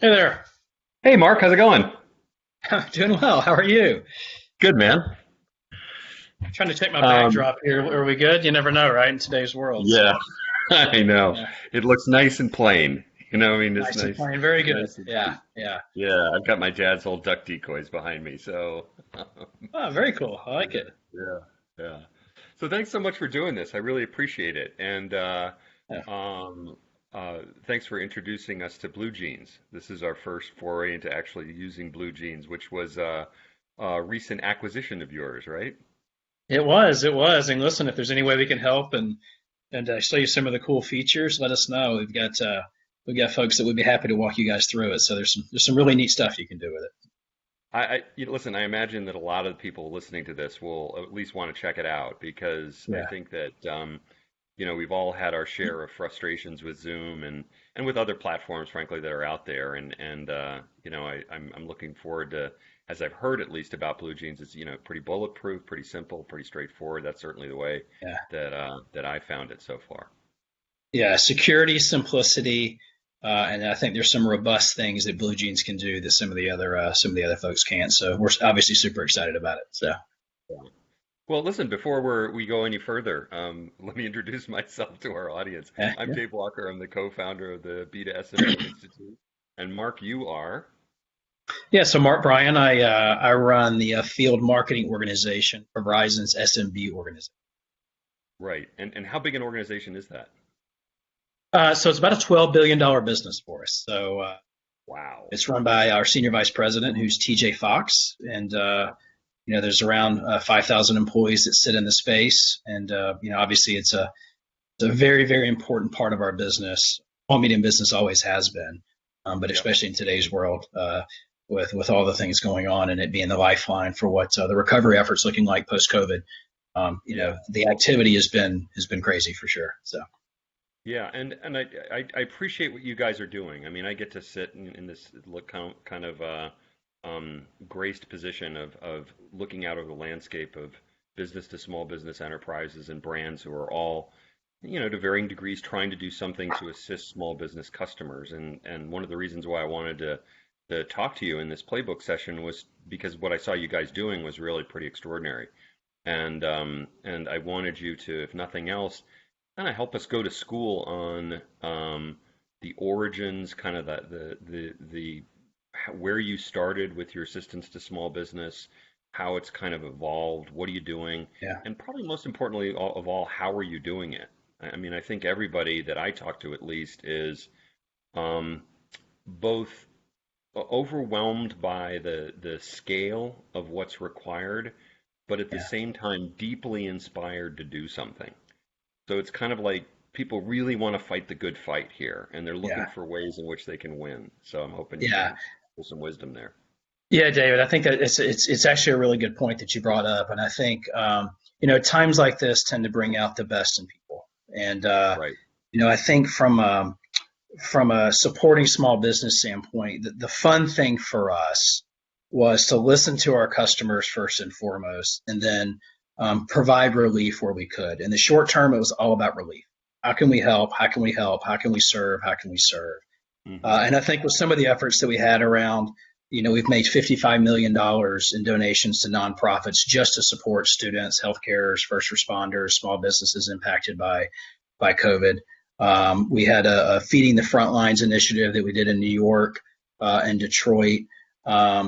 Hey there. Hey, Mark, how's it going? Doing well. How are you? Good, man. Trying to check my Um, backdrop here. Are we good? You never know, right? In today's world. So, yeah, I know. yeah, It looks nice and plain. I mean, it's nice and nice, plain. Very good. nice and Yeah, neat. yeah. Yeah, I've got my Jazz old duck decoys behind me, so Oh, very cool. I like it. yeah, yeah. So thanks so much for doing this. I really appreciate it, and Yeah. um, thanks for introducing us to Blue Jeans. This is our first foray into actually using Blue Jeans, which was a recent acquisition of yours, right? It was. It was. And listen, if there's any way we can help and show you some of the cool features, let us know. We've got folks that would be happy to walk you guys through it. So there's some really neat stuff you can do with it. Listen, I imagine that a lot of people listening to this will at least want to check it out because I Yeah. think that we've all had our share of frustrations with Zoom and with other platforms, frankly, that are out there. I'm looking forward to, as I've heard at least about Blue Jeans, it's pretty bulletproof, pretty simple, pretty straightforward. That's certainly the way Yeah. that I found it so far. Yeah, security, simplicity, and I think there's some robust things that Blue Jeans can do that some of the other folks can't. So we're obviously super excited about it. So Well, listen, before we go any further, let me introduce myself to our audience. yeah, I'm yeah. Dave Walker. I'm the co-founder of the Beta SMB Institute. And Mark, you are? Yeah, so Mark Bryan, I run the field marketing organization for Verizon's SMB organization. Right. And how big an organization is that? So it's about a $12 billion business for us. So Wow. it's run by our senior vice president, who's TJ Fox, and there's around 5,000 employees that sit in the space, and obviously it's a very, very important part of our business. Small medium business always has been, but Yep. especially in today's world, with all the things going on and it being the lifeline for what the recovery efforts looking like post COVID. Yeah. The activity has been crazy for sure. So Yeah. And I appreciate what you guys are doing. I mean, I get to sit in this look kind of graced position of looking out over the landscape of business to small business enterprises and brands who are all to varying degrees trying to do something to assist small business customers. And one of the reasons why I wanted to talk to you in this playbook session was because what I saw you guys doing was really pretty extraordinary. And I wanted you to, if nothing else, kind of help us go to school on the origins, kind of the where you started with your assistance to small business, how it's kind of evolved, what are you doing, yeah, and probably most importantly of all, how are you doing it? I mean, I think everybody that I talk to at least is um, both overwhelmed by the scale of what's required, but at the yeah, same time deeply inspired to do something. So it's kind of like people really want to fight the good fight here, and they're looking yeah, for ways in which they can win. So I'm hoping you yeah. can put some wisdom there. Yeah, David, I think that it's actually a really good point that you brought up, and I think times like this tend to bring out the best in people, and Right. I think from a supporting small business standpoint, the fun thing for us was to listen to our customers first and foremost, and then provide relief where we could. In the short term, it was all about relief. How can we help? How can we help? How can we serve? How can we serve? Hmm. And I think with some of the efforts that we had around, we've made $55 million in donations to nonprofits just to support students, healthcare, first responders, small businesses impacted by COVID. We had a Feeding the Front Lines initiative that we did in New York and Detroit.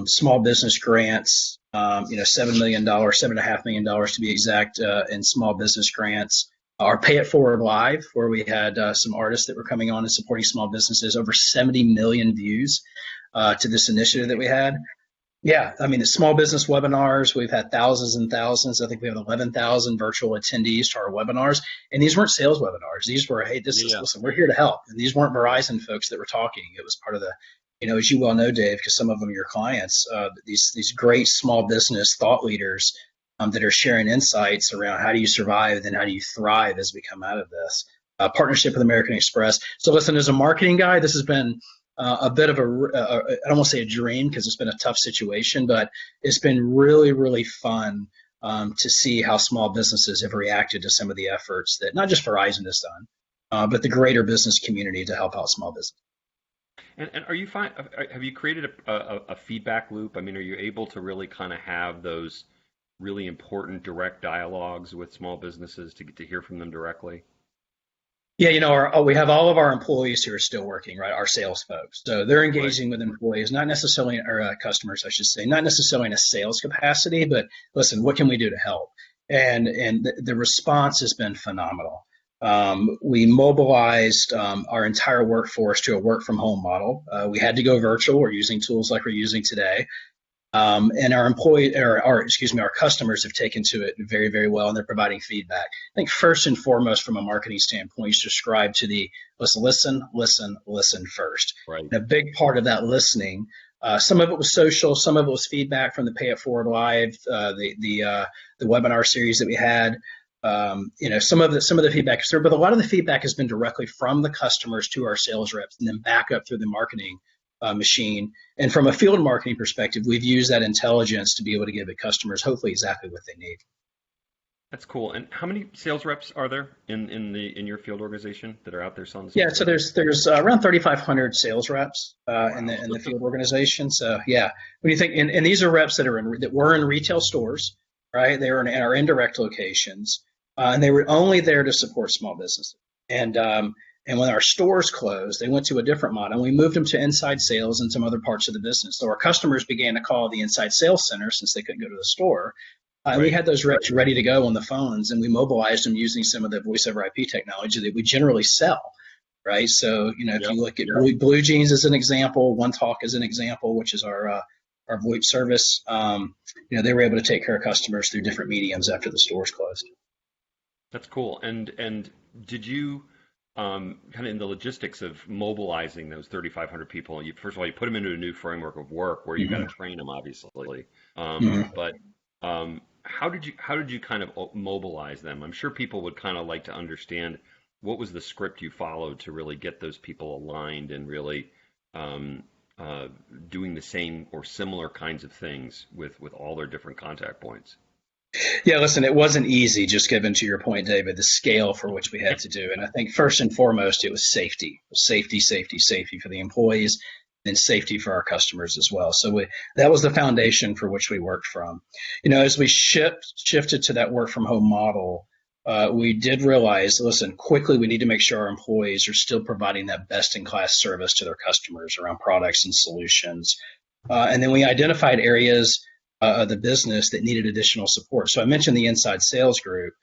Small business grants, $7 million, $7.5 million to be exact, in small business grants. Our Pay It Forward Live, where we had some artists that were coming on and supporting small businesses, over 70 million views to this initiative that we had. Yeah, I mean, the small business webinars, we've had thousands and thousands. I think we have 11,000 virtual attendees to our webinars. And these weren't sales webinars. These were, hey, Yeah. listen, we're here to help. And these weren't Verizon folks that were talking. It was part of the, as you well know, Dave, because some of them are your clients, these great small business thought leaders that are sharing insights around how do you survive and how do you thrive as we come out of this. Partnership with American Express. So listen, as a marketing guy, this has been a bit of I don't want to say a dream because it's been a tough situation, but it's been really, really fun to see how small businesses have reacted to some of the efforts that not just Verizon has done, but the greater business community to help out small business. And are you fine? Have you created a feedback loop? I mean, are you able to really kind of have those really important direct dialogues with small businesses to get to hear from them directly? Yeah, we have all of our employees who are still working, right? Our sales folks. So they're Right. engaging with employees, not necessarily, or customers, I should say, not necessarily in a sales capacity, but listen, what can we do to help? And the response has been phenomenal. We mobilized our entire workforce to a work from home model. We had to go virtual. We're using tools like we're using today. And our customers have taken to it very, very well, and they're providing feedback. I think first and foremost, from a marketing standpoint, is describe to the let's listen, listen, listen first. Right. And a big part of that listening, some of it was social, some of it was feedback from the Pay It Forward Live, the webinar series that we had. Some of the feedback is there, but a lot of the feedback has been directly from the customers to our sales reps, and then back up through the marketing machine. And from a field marketing perspective, we've used that intelligence to be able to give the customers hopefully exactly what they need. That's cool. And how many sales reps are there in your field organization that are out there selling Yeah, small so business? there's around 3,500 sales reps in Wow. the field organization. So yeah, when you think, and these are reps that were in retail stores, right? They were in our indirect locations, and they were only there to support small businesses. And when our stores closed, they went to a different model. We moved them to inside sales and some other parts of the business. So our customers began to call the inside sales center since they couldn't go to the store. And we Right. had those reps ready to go on the phones, and we mobilized them using some of the voice over IP technology that we generally sell, right? So, if Yep. you look at Blue Jeans as an example, One Talk as an example, which is our VoIP service, they were able to take care of customers through different mediums after the stores closed. That's cool. And did you kind of in the logistics of mobilizing those 3,500 people? First of all, you put them into a new framework of work where you got to Mm-hmm. train them, obviously. Mm-hmm. But how did you kind of mobilize them? I'm sure people would kind of like to understand what was the script you followed to really get those people aligned and really um, doing the same or similar kinds of things with all their different contact points. Yeah, listen, it wasn't easy, just given to your point, David, the scale for which we had to do. And I think first and foremost, it was safety, safety, safety, safety for the employees and safety for our customers as well. So that was the foundation for which we worked from. As we shifted to that work from home model, we did realize, listen, quickly, we need to make sure our employees are still providing that best in class service to their customers around products and solutions. And then we identified areas of the business that needed additional support. So I mentioned the inside sales group,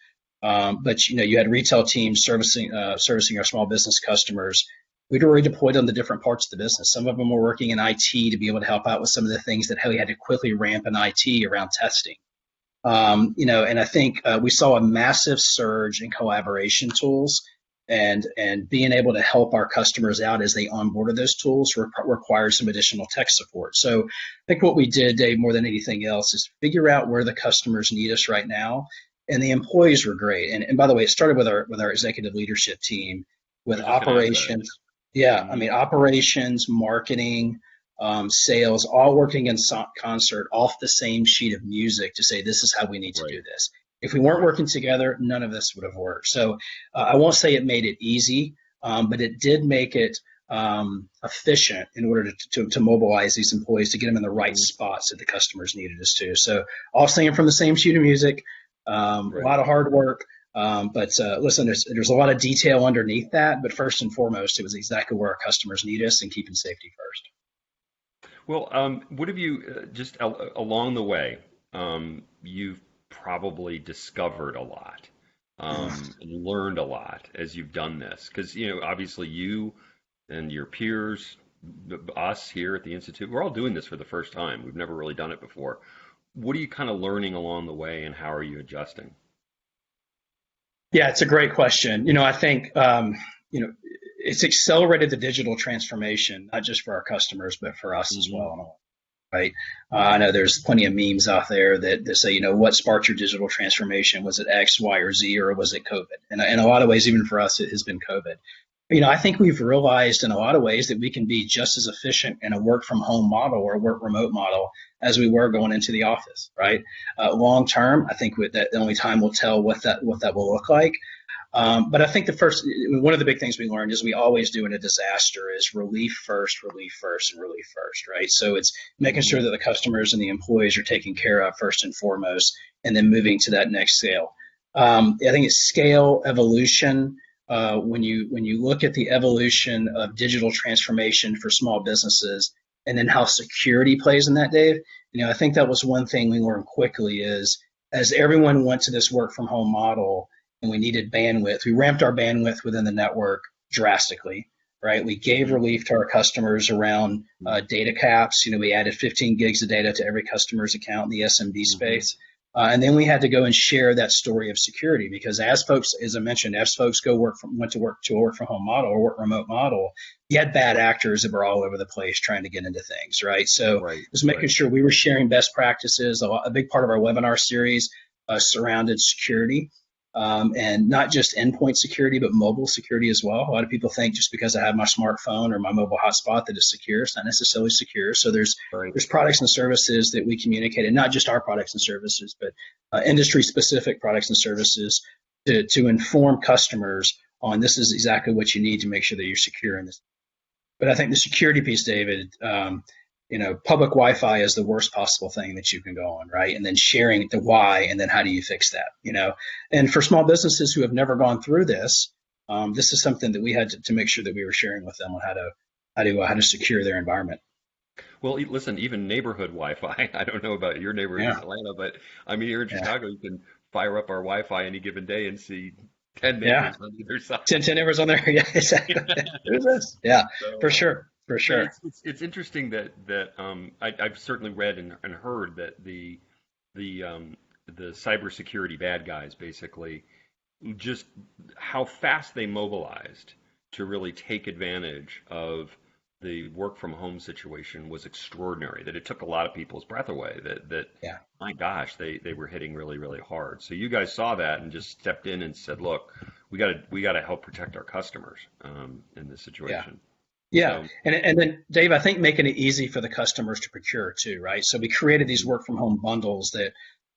but you had retail teams servicing our small business customers. We'd already deployed on the different parts of the business. Some of them were working in IT to be able to help out with some of the things that we had to quickly ramp in IT around testing. And I think we saw a massive surge in collaboration tools and being able to help our customers out as they onboarded those tools required some additional tech support. So I think what we did, Dave, more than anything else, is figure out where the customers need us right now. And the employees were great. And by the way, it started with our executive leadership team, I with was just going to ask that. operations. Yeah, I Hmm. mean operations, marketing, sales, all working in concert off the same sheet of music to say this is how we need to Right. do this. If we weren't Right. working together, none of this would have worked. So I won't say it made it easy, but it did make it efficient in order to mobilize these employees to get them in the right Hmm. spots that the customers needed us to. So all singing from the same sheet of music, a Right. lot of hard work. But listen, there's a lot of detail underneath that. But first and foremost, it was exactly where our customers need us and keeping safety first. Well, what have you just along the way? You've probably discovered a lot and learned a lot as you've done this, because obviously you and your peers, us here at the institute, we're all doing this for the first time. We've never really done it before. What are you kind of learning along the way, and how are you adjusting? Yeah, it's a great question. I think it's accelerated the digital transformation, not just for our customers, but for us as Hmm. well. Right? I know there's plenty of memes out there that say, what sparked your digital transformation? Was it X, Y, or Z, or was it COVID? And in a lot of ways, even for us, it has been COVID. I think we've realized in a lot of ways that we can be just as efficient in a work from home model or a work remote model as we were going into the office, right? Long term, I think that the only time will tell what that will look like. But I think one of the big things we learned is we always do in a disaster is relief first, and relief first, right? So it's making Hmm. sure that the customers and the employees are taken care of first and foremost, and then moving to that next scale. I think it's scale evolution. When you look at the evolution of digital transformation for small businesses, and then how security plays in that, Dave, I think that was one thing we learned quickly is as everyone went to this work from home model and we needed bandwidth, we ramped our bandwidth within the network drastically, right? We gave Hmm. relief to our customers around data caps. We added 15 gigs of data to every customer's account in the SMB Hmm. space. And then we had to go and share that story of security because as folks, as I mentioned, as folks went to a work from home model or work remote model, you had bad actors that were all over the place trying to get into things, right? So Right, just making right. sure we were sharing best practices. A big part of our webinar series surrounded security, and not just endpoint security, but mobile security as well. A lot of people think just because I have my smartphone or my mobile hotspot that it's secure. It's not necessarily secure. So Right. there's products and services that we communicate, and not just our products and services, but industry specific products and services to inform customers on this is exactly what you need to make sure that you're secure in this. But I think the security piece, David, public Wi-Fi is the worst possible thing that you can go on, right? And then sharing the why, and then how do you fix that. And for small businesses who have never gone through this, this is something that we had to make sure that we were sharing with them on how to secure their environment. Well, listen, even neighborhood Wi-Fi. I don't know about your neighborhood in Yeah, Atlanta, but I mean, here in yeah, Chicago, you can fire up our Wi-Fi any given day and see 10 yeah. neighbors on either side. 10 numbers on there. Yeah, exactly. Who's this? Yeah, for So, sure, for but sure. it's interesting that I've certainly read and heard that the the cybersecurity bad guys basically just how fast they mobilized to really take advantage of the work from home situation was extraordinary. That it took a lot of people's breath away. That Yeah. my gosh, they were hitting really really hard. So you guys saw that and just stepped in and said, look, we got to help protect our customers in this Yeah. situation. Yeah, So. and then Dave, I think making it easy for the customers to procure too, right? So we created these Mhm. work from home bundles that,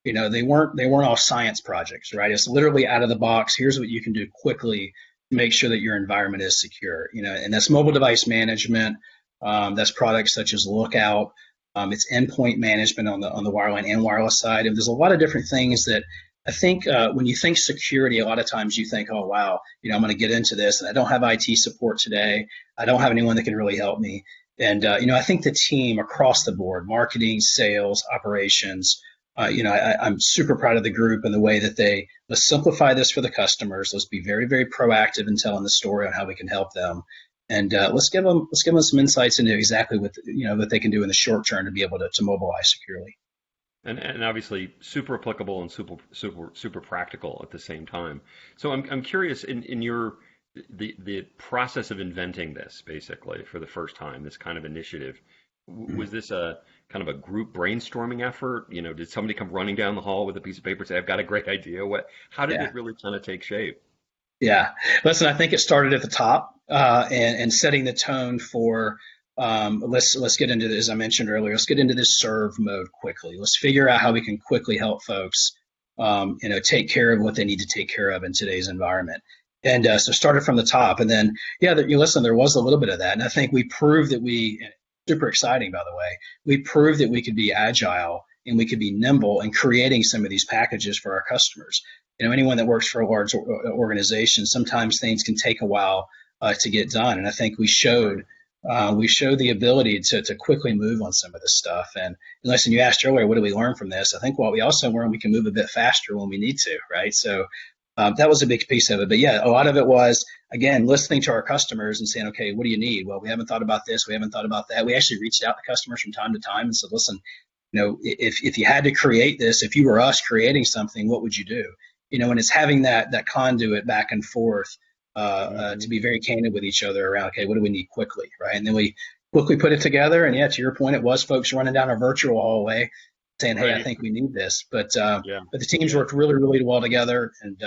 they weren't all science projects, right? It's literally out of the box. Here's what you can do quickly to make sure that your environment is secure, and that's mobile device management. That's products such as Lookout. It's endpoint management on the wireline and wireless side. And there's a lot of different things that I think when you think security, a lot of times you think, oh wow, I'm going to get into this, and I don't have IT support today. I don't have anyone that can really help me. And I think the team across the board, marketing, sales, operations, I'm super proud of the group and the way that let's simplify this for the customers. Let's be very, very proactive in telling the story on how we can help them, and let's give them some insights into exactly what they can do in the short term to be able to mobilize securely. And obviously super applicable and super practical at the same time. So I'm curious in your the process of inventing this basically for the first time, this kind of initiative. Was this a kind of a group brainstorming effort? Did somebody come running down the hall with a piece of paper and say, "I've got a great idea"? How did Yeah. it really kind of take shape? Yeah. Listen, I think it started at the top, and setting the tone for let's get into this, as I mentioned earlier. Let's get into this serve mode quickly. Let's figure out how we can quickly help folks, take care of what they need to take care of in today's environment. And so started from the top, and then yeah, you listen. There was a little bit of that, and I think we proved that super exciting, by the way. We proved that we could be agile and we could be nimble in creating some of these packages for our customers. Anyone that works for a large organization, sometimes things can take a while to get done. And I think Right. we showed the ability to quickly move on some of this stuff. And listen, you asked earlier, what do we learn from this? I think what we also learned, we can move a bit faster when we need to, right? So that was a big piece of it. But yeah, a lot of it was, again, listening to our customers and saying, okay, what do you need? Well, we haven't thought about this. We haven't thought about that. We actually reached out to customers from time to time and said, listen, if you had to create this, if you were us creating something, what would you do? And it's having that conduit back and forth to Hmm. be very candid with each other around, okay, what do we need quickly, right? And then we quickly put it together. And yeah, to your point, it was folks running down a virtual hallway saying, hey, I Right. think we need this. But Yeah. but the teams Yeah. worked really, really well together. And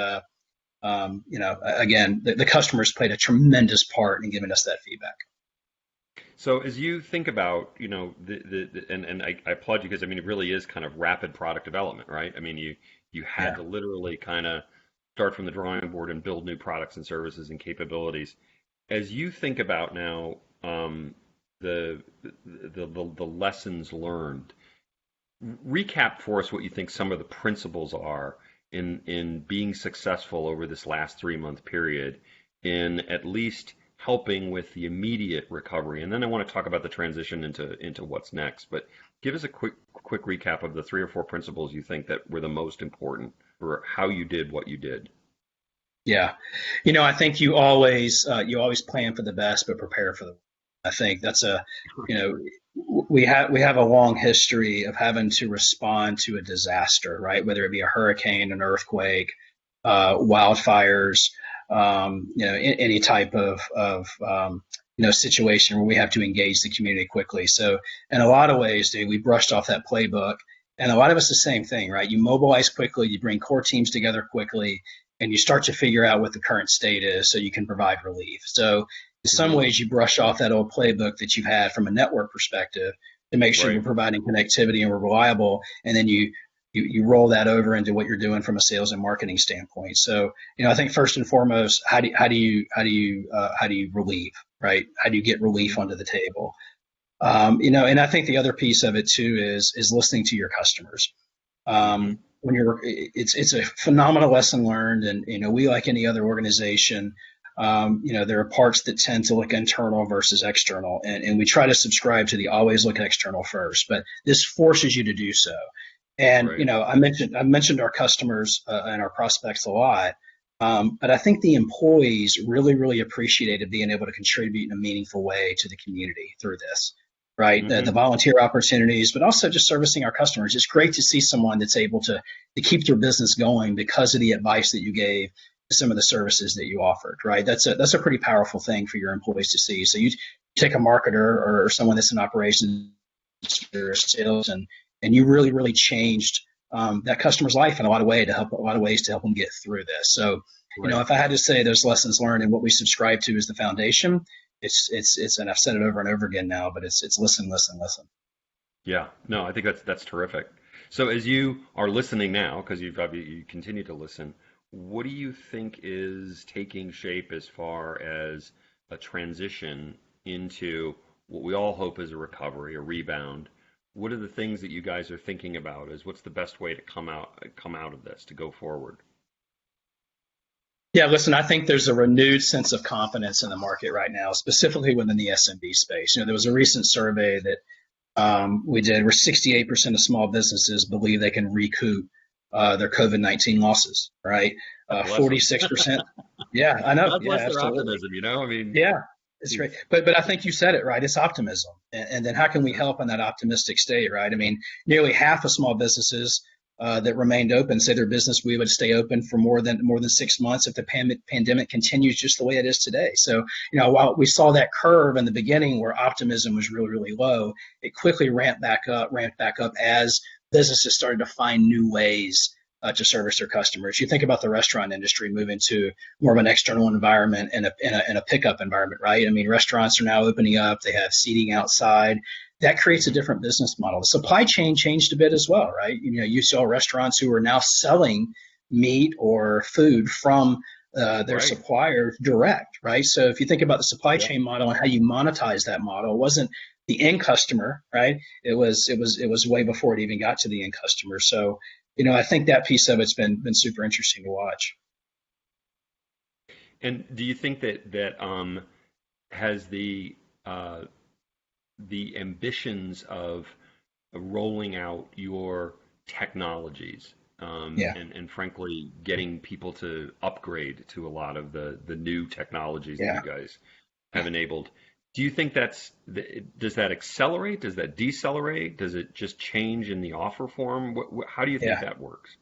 again, the customers played a tremendous part in giving us that feedback. So as you think about, and I applaud you because I mean it really is kind of rapid product development, right? I mean you had Yeah, to literally kind of start from the drawing board and build new products and services and capabilities. As you think about now, the, the lessons learned, recap for us what you think some of the principles are in being successful over this last 3 month period in at least helping with the immediate recovery. And then I want to talk about the transition into what's next. But give us a quick recap of the 3 or 4 principles you think that were the most important for how you did what you did. Yeah. I think you always plan for the best, but prepare for the worst. I think that's you know, we have a long history of having to respond to a disaster, right? Whether it be a hurricane, an earthquake, wildfires, any type of situation where we have to engage the community quickly. So in a lot of ways, dude, we brushed off that playbook. And a lot of us the same thing, right? You mobilize quickly, you bring core teams together quickly, and you start to figure out what the current state is so you can provide relief. So in some Hmm. ways, you brush off that old playbook that you've had from a network perspective to make sure Right. you're providing connectivity and we're reliable, and then you roll that over into what you're doing from a sales and marketing standpoint. So I think first and foremost, how do you relieve, right? How do you get relief onto the table? And I think the other piece of it too is listening to your customers. Hmm. It's a phenomenal lesson learned, and we, like any other organization, there are parts that tend to look internal versus external, and we try to subscribe to the always look external first, but this forces you to do so. And Right. I mentioned our customers and our prospects a lot, but I think the employees really, really appreciated being able to contribute in a meaningful way to the community through this, right? The Hmm. volunteer opportunities, but also just servicing our customers. It's great to see someone that's able to keep their business going because of the advice that you gave to some of the services that you offered, right? That's a pretty powerful thing for your employees to see. So you take a marketer or someone that's in operations or sales, and you really, really changed that customer's life in a lot of ways to help them get through this. So, Right. if I had to say those lessons learned and what we subscribe to is the foundation, and I've said it over and over again now, but it's listen, listen, listen. Yeah. No, I think that's terrific. So as you are listening now, because you continue to listen, what do you think is taking shape as far as a transition into what we all hope is a recovery, a rebound? What are the things that you guys are thinking about? As what's the best way to come out of this to go forward? Yeah, listen, I think there's a renewed sense of confidence in the market right now, specifically within the SMB space. There was a recent survey that we did where 68% of small businesses believe they can recoup their COVID-19 losses, right? God bless them. 46%. Yeah, I know. God Yeah, bless their absolutely. optimism. I mean, Yeah, it's great. But I think you said it right. It's optimism. And then how can we yeah. help in that optimistic state, right? I mean, nearly half of small businesses that remained open say their business we would stay open for more than 6 months if the pandemic continues just the way it is today. So, while we saw that curve in the beginning where optimism was really, really low, it quickly ramped back up as businesses started to find new ways to service their customers. You think about the restaurant industry moving to more of an external environment and a pickup environment, right? I mean, restaurants are now opening up; they have seating outside. That creates a Hmm. different business model. The supply chain changed a bit as well, right? You saw restaurants who are now selling meat or food from their Right. supplier direct, right? So if you think about the supply Yeah. chain model and how you monetize that model, it wasn't the end customer, right? It was way before it even got to the end customer. So I think that piece of it's been super interesting to watch. And do you think that has uh, the ambitions of rolling out your technologies Yeah, and frankly getting people to upgrade to a lot of the new technologies that you yeah. guys have enabled? Do you think does that accelerate? Does that decelerate? Does it just change in the offer form? How do you think Yeah. that works?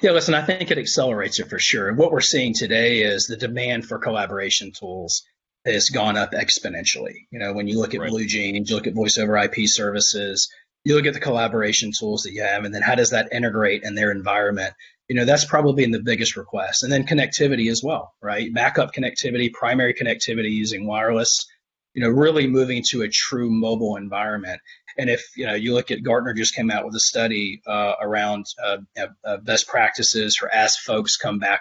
Yeah, listen, I think it accelerates it for sure. What we're seeing today is the demand for collaboration tools has gone up exponentially. When you look at Right. Blue Jeans, you look at voice over IP services, you look at the collaboration tools that you have, and then how does that integrate in their environment? That's probably been the biggest request. And then connectivity as well, right? Backup connectivity, primary connectivity using wireless, really moving to a true mobile environment. And if you look at Gartner just came out with a study around best practices for as folks come back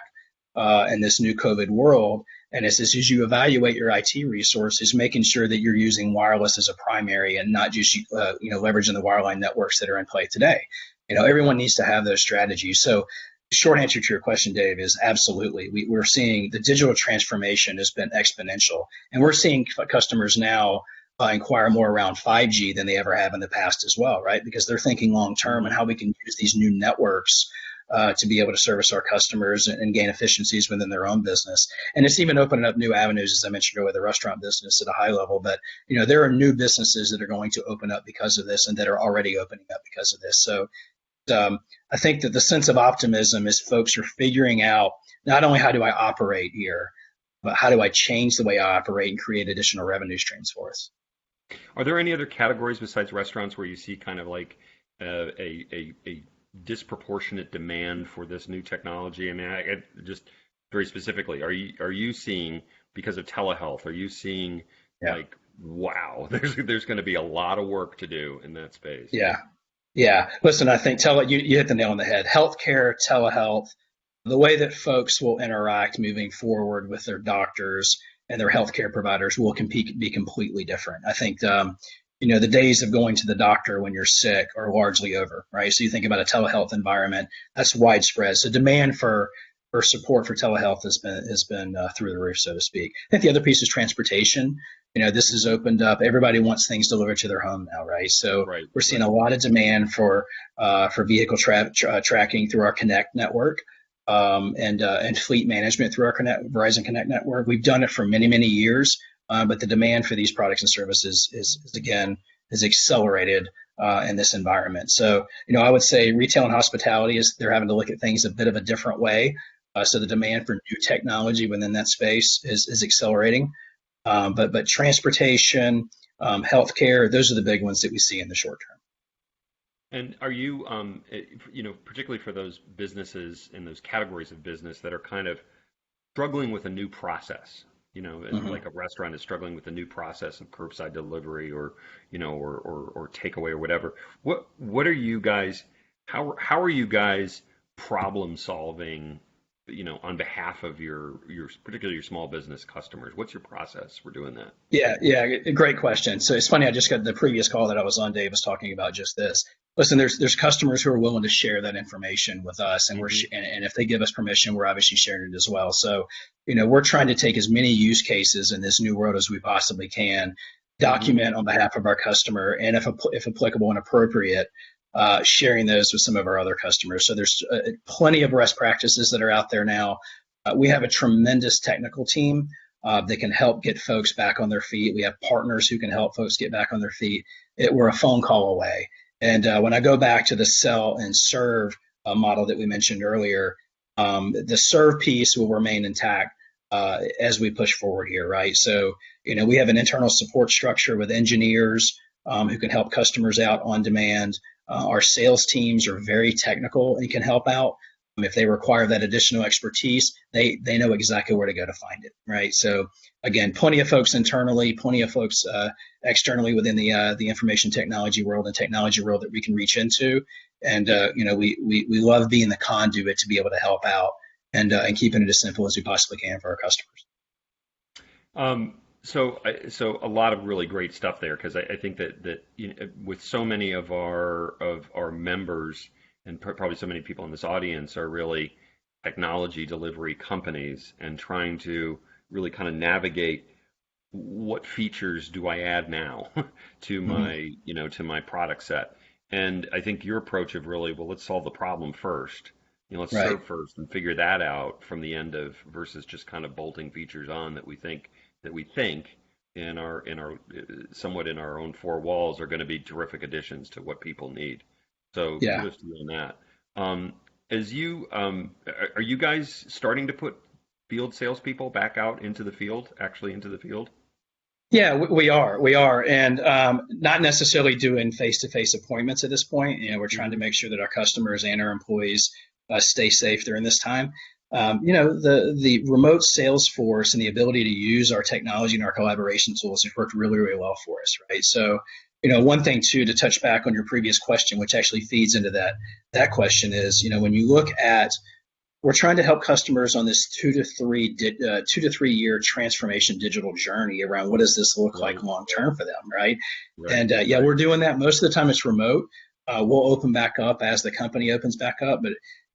in this new COVID world. And it's as you evaluate your IT resources, making sure that you're using wireless as a primary and not just leveraging the wireline networks that are in play today. Everyone needs to have those strategies. So short answer to your question, Dave, is absolutely. We're seeing the digital transformation has been exponential, and we're seeing customers now inquire more around 5G than they ever have in the past as well, right? Because they're thinking long term and how we can use these new networks to be able to service our customers and gain efficiencies within their own business. And it's even opening up new avenues, as I mentioned earlier, the restaurant business at a high level. But there are new businesses that are going to open up because of this, and that are already opening up because of this. So I think that the sense of optimism is folks are figuring out not only how do I operate here, but how do I change the way I operate and create additional revenue streams for us. Are there any other categories besides restaurants where you see kind of like a disproportionate demand for this new technology? I mean, I just very specifically, are you seeing, because of telehealth, are you seeing like, wow, there's going to be a lot of work to do in that space? Yeah. Listen, I think you hit the nail on the head. Healthcare, telehealth, the way that folks will interact moving forward with their doctors and their healthcare providers will be completely different. I think, the days of going to the doctor when you're sick are largely over, right? So you think about a telehealth environment, that's widespread. So demand for support for telehealth has been through the roof, so to speak. I think the other piece is transportation. This has opened up. Everybody wants things delivered to their home now, right? So we're seeing a lot of demand for vehicle tracking through our Connect network. And fleet management through our Verizon Connect network. We've done it for many, many years, but the demand for these products and services is accelerated in this environment. So, I would say retail and hospitality they're having to look at things a bit of a different way. So the demand for new technology within that space is accelerating. But transportation, healthcare, those are the big ones that we see in the short term. And are you, particularly for those businesses and those categories of business that are kind of struggling with a new process, like a restaurant is struggling with a new process of curbside delivery or takeaway or whatever. What are you guys, how are you guys problem solving, on behalf of your particularly your small business customers? What's your process for doing that? Yeah, great question. So it's funny, I just got the previous call that I was on, Dave was talking about just this. Listen, there's customers who are willing to share that information with us, and and if they give us permission, we're obviously sharing it as well. So, we're trying to take as many use cases in this new world as we possibly can, document on behalf of our customer, and if applicable and appropriate, sharing those with some of our other customers. So there's plenty of best practices that are out there now. We have a tremendous technical team that can help get folks back on their feet. We have partners who can help folks get back on their feet. We're a phone call away. And when I go back to the sell and serve model that we mentioned earlier, the serve piece will remain intact as we push forward here, right? So, we have an internal support structure with engineers who can help customers out on demand. Our sales teams are very technical and can help out. If they require that additional expertise, they know exactly where to go to find it, right? So again, plenty of folks internally, plenty of folks externally within the information technology world and technology world that we can reach into. And we love being the conduit to be able to help out and keeping it as simple as we possibly can for our customers. So a lot of really great stuff there, because I think that with so many of our members and probably so many people in this audience are really technology delivery companies and trying to really kind of navigate what features do I add now to my to my product set. And I think your approach of really, well, let's solve the problem first. Let's serve first and figure that out from the end of versus just kind of bolting features on that we think in our somewhat in our own four walls are going to be terrific additions to what people need. So kudos to you on that. Are you guys starting to put field salespeople back out into the field? Yeah, we are, and not necessarily doing face-to-face appointments at this point. We're trying to make sure that our customers and our employees stay safe during this time. The remote sales force and the ability to use our technology and our collaboration tools has worked really, really well for us, right? So, one thing too, to touch back on your previous question, which actually feeds into that question is, when you look at we're trying to help customers on this 2 to 3 year transformation digital journey around what does this look like Right, long term for them, right? right, And yeah, right. we're doing that. Most of the time, it's remote. We'll open back up as the company opens back up, but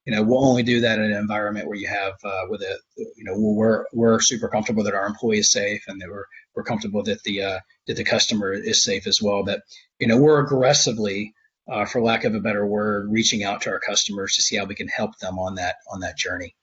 we'll only do that in an environment where you have with a we're super comfortable that our employee is safe and that we're comfortable that the customer is safe as well. But we're aggressively for lack of a better word, reaching out to our customers to see how we can help them on that journey.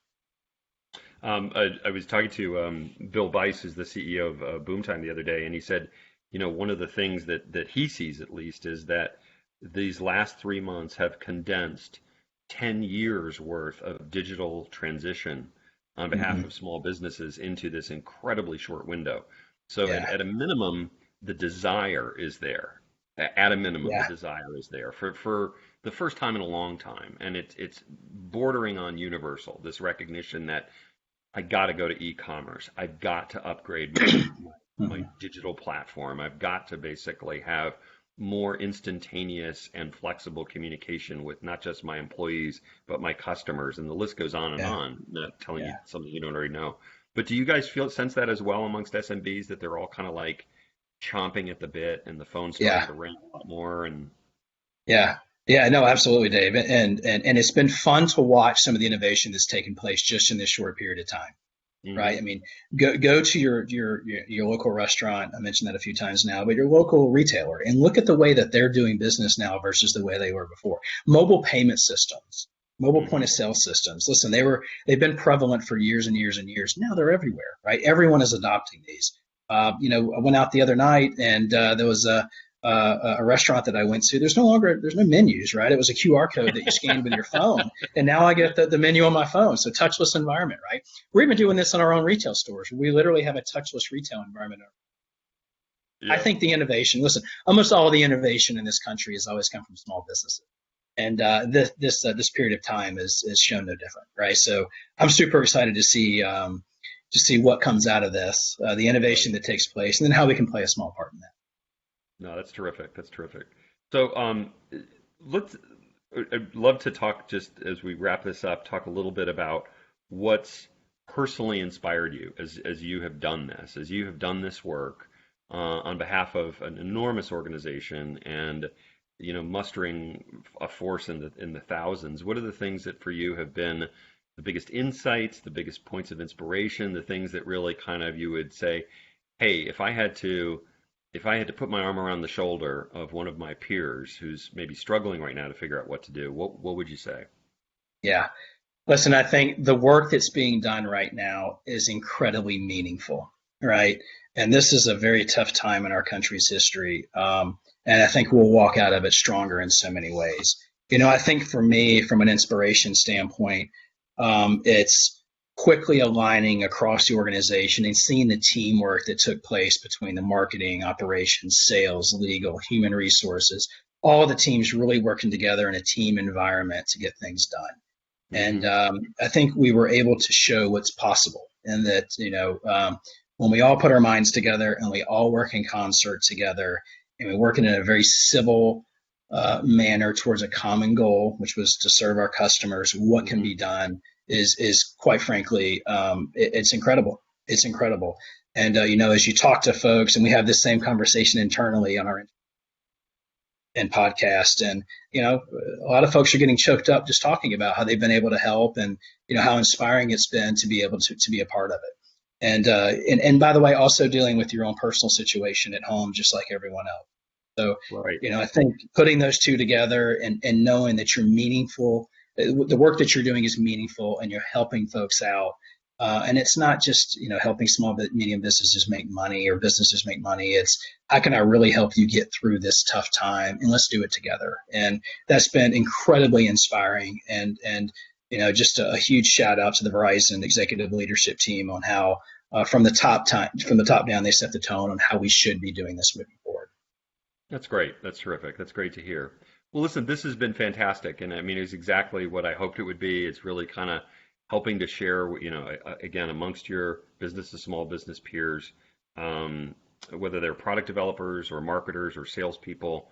I was talking to Bill Bice, who's the CEO of Boomtime, the other day, and he said, one of the things that he sees at least is that these last 3 months have condensed 10 years worth of digital transition on behalf Mm-hmm. of small businesses into this incredibly short window. So Yeah, at a minimum, the desire is there. At a minimum, the yeah, desire is there for the first time in a long time, and it's bordering on universal. This recognition that I got to go to e-commerce. I've got to upgrade my hmm digital platform. I've got to basically have more instantaneous and flexible communication with not just my employees, but my customers. And the list goes on and yeah, on, not telling you yeah, something you don't already know. But do you guys sense that as well amongst SMBs that they're all kind of like chomping at the bit and the phone's starting yeah, to ring a lot more and yeah, yeah. No, absolutely, Dave. And it's been fun to watch some of the innovation that's taken place just in this short period of time. Right? hmm I mean, go to your local restaurant. I mentioned that a few times now, but your local retailer and look at the way that they're doing business now versus the way they were before. Mobile payment systems, mobile point of hmm sale systems. Listen, they've been prevalent for years and years and years. Now they're everywhere, right? Everyone is adopting these. I went out the other night and there was a restaurant that I went to. There's no menus, right? It was a QR code that you scanned with your phone, and now I get the menu on my phone. So touchless environment, right? We're even doing this in our own retail stores. We literally have a touchless retail environment. I yeah. think the innovation. Listen, almost all the innovation in this country has always come from small businesses, and this period of time is shown no different, right? So I'm super excited to see what comes out of this, the innovation Right. that takes place, and then how we can play a small part in that. No, that's terrific. That's terrific. So, let's. I'd love to talk just as we wrap this up. Talk a little bit about what's personally inspired you as you have done this, as you have done this work on behalf of an enormous organization, and mustering a force in the thousands. What are the things that for you have been the biggest insights, the biggest points of inspiration, the things that really kind of you would say, hey, if I had to put my arm around the shoulder of one of my peers who's maybe struggling right now to figure out what to do, what would you say? Yeah. Listen, I think the work that's being done right now is incredibly meaningful, right? And this is a very tough time in our country's history. And I think we'll walk out of it stronger in so many ways. I think for me, from an inspiration standpoint, it's quickly aligning across the organization and seeing the teamwork that took place between the marketing, operations, sales, legal, human resources, all the teams really working together in a team environment to get things done. And hmm I think we were able to show what's possible, and that when we all put our minds together and we all work in concert together, and we work in a very civil manner towards a common goal, which was to serve our customers, what can hmm be done is quite frankly, it's incredible. It's incredible. And as you talk to folks, and we have this same conversation internally on our and podcast, and a lot of folks are getting choked up just talking about how they've been able to help, and how inspiring it's been to be able to be a part of it. And by the way, also dealing with your own personal situation at home just like everyone else. So Right. I think putting those two together, and knowing that you're meaningful, the work that you're doing is meaningful, and you're helping folks out. And it's not just helping small medium businesses make money, or businesses make money. It's how can I really help you get through this tough time, and let's do it together. And that's been incredibly inspiring. And just a huge shout out to the Verizon executive leadership team on how from the top down they set the tone on how we should be doing this moving forward. That's great. That's terrific. That's great to hear. Well, listen, this has been fantastic, and I mean, it's exactly what I hoped it would be. It's really kind of helping to share, again, amongst your business to small business peers, whether they're product developers or marketers or salespeople,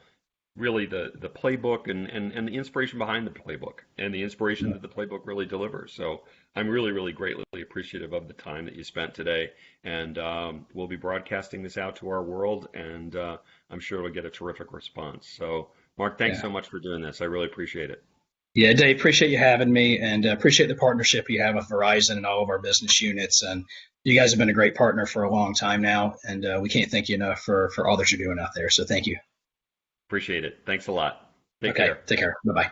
really the playbook and the inspiration behind the playbook and the inspiration that the playbook really delivers. So I'm really, really greatly appreciative of the time that you spent today. And we'll be broadcasting this out to our world, and I'm sure it'll get a terrific response. So, Mark, thanks Yeah. so much for doing this. I really appreciate it. Yeah, Dave, appreciate you having me and appreciate the partnership you have with Verizon and all of our business units. And you guys have been a great partner for a long time now. And we can't thank you enough for all that you're doing out there. So thank you. Appreciate it. Thanks a lot. Take Okay, care. take care. Bye bye.